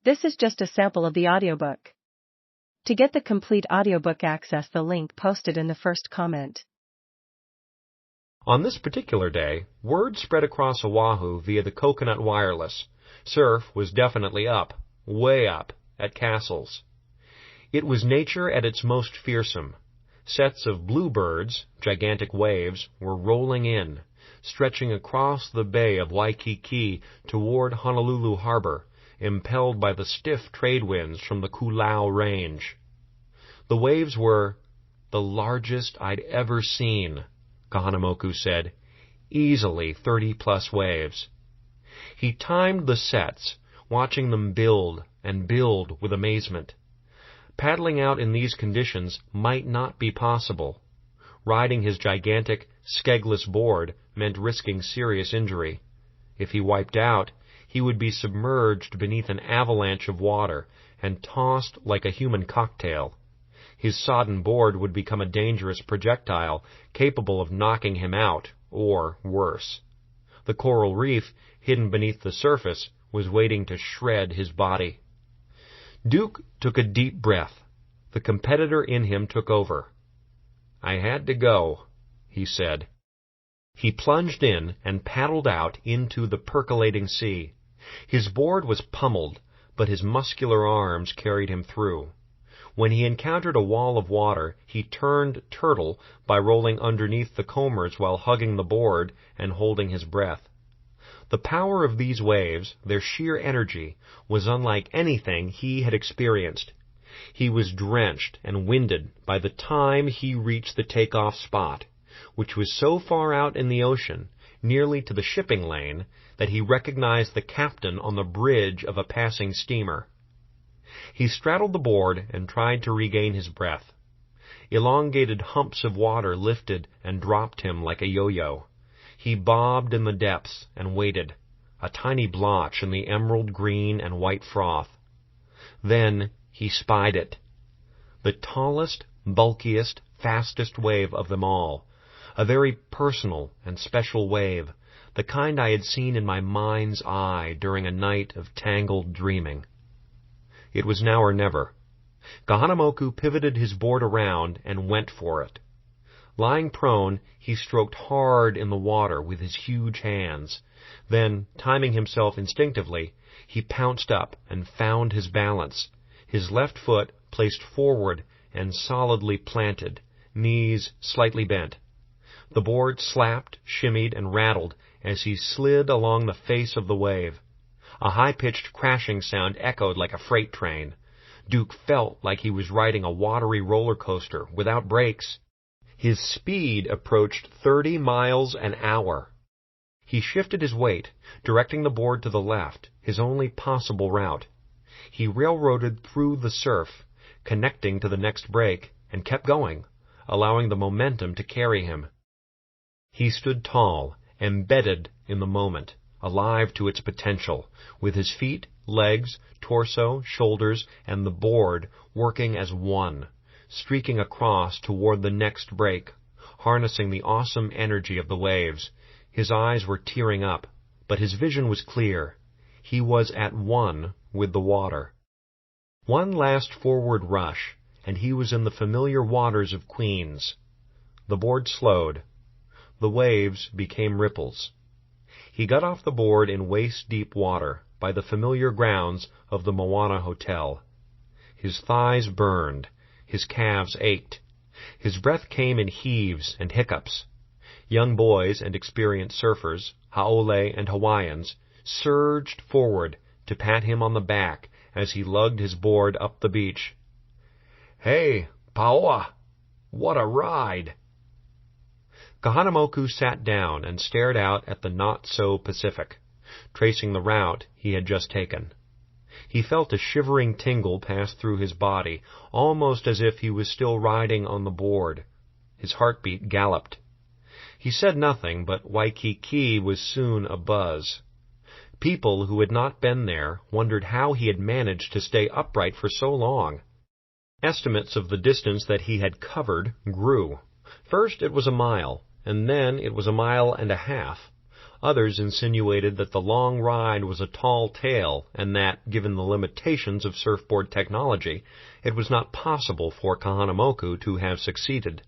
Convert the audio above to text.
This is just a sample of the audiobook. To get the complete audiobook, access the link posted in the first comment. On this particular day, word spread across Oahu via the coconut wireless. Surf was definitely up, way up, at Castles. It was nature at its most fearsome. Sets of bluebirds, gigantic waves, were rolling in, stretching across the bay of Waikiki toward Honolulu Harbor, impelled by the stiff trade winds from the Koolau Range. The waves were the largest I'd ever seen, Kahanamoku said, easily 30-plus waves. He timed the sets, watching them build and build with amazement. Paddling out in these conditions might not be possible. Riding his gigantic, skegless board meant risking serious injury. If he wiped out, he would be submerged beneath an avalanche of water and tossed like a human cocktail. His sodden board would become a dangerous projectile capable of knocking him out, or worse. The coral reef, hidden beneath the surface, was waiting to shred his body. Duke took a deep breath. The competitor in him took over. "I had to go," he said. He plunged in and paddled out into the percolating sea. His board was pummeled, but his muscular arms carried him through. When he encountered a wall of water, he turned turtle by rolling underneath the combers while hugging the board and holding his breath. The power of these waves, their sheer energy, was unlike anything he had experienced. He was drenched and winded by the time he reached the takeoff spot, which was so far out in the ocean, nearly to the shipping lane, that he recognized the captain on the bridge of a passing steamer. He straddled the board and tried to regain his breath. Elongated humps of water lifted and dropped him like a yo-yo. He bobbed in the depths and waited, a tiny blotch in the emerald green and white froth. Then he spied it. The tallest, bulkiest, fastest wave of them all. A very personal and special wave, the kind I had seen in my mind's eye during a night of tangled dreaming. It was now or never. Kahanamoku pivoted his board around and went for it. Lying prone, he stroked hard in the water with his huge hands. Then, timing himself instinctively, he pounced up and found his balance, his left foot placed forward and solidly planted, knees slightly bent. The board slapped, shimmied, and rattled as he slid along the face of the wave. A high-pitched crashing sound echoed like a freight train. Duke felt like he was riding a watery roller coaster without brakes. His speed approached 30 miles an hour. He shifted his weight, directing the board to the left, his only possible route. He railroaded through the surf, connecting to the next break, and kept going, allowing the momentum to carry him. He stood tall, embedded in the moment, alive to its potential, with his feet, legs, torso, shoulders, and the board working as one, streaking across toward the next break, harnessing the awesome energy of the waves. His eyes were tearing up, but his vision was clear. He was at one with the water. One last forward rush, and he was in the familiar waters of Queens. The board slowed. The waves became ripples. He got off the board in waist-deep water by the familiar grounds of the Moana Hotel. His thighs burned. His calves ached. His breath came in heaves and hiccups. Young boys and experienced surfers, Haole and Hawaiians, surged forward to pat him on the back as he lugged his board up the beach. "Hey, Paoa! What a ride!" Kahanamoku sat down and stared out at the not-so-Pacific, tracing the route he had just taken. He felt a shivering tingle pass through his body, almost as if he was still riding on the board. His heartbeat galloped. He said nothing, but Waikiki was soon abuzz. People who had not been there wondered how he had managed to stay upright for so long. Estimates of the distance that he had covered grew. First it was a mile, and then it was a mile and a half. Others insinuated that the long ride was a tall tale and that, given the limitations of surfboard technology, it was not possible for Kahanamoku to have succeeded.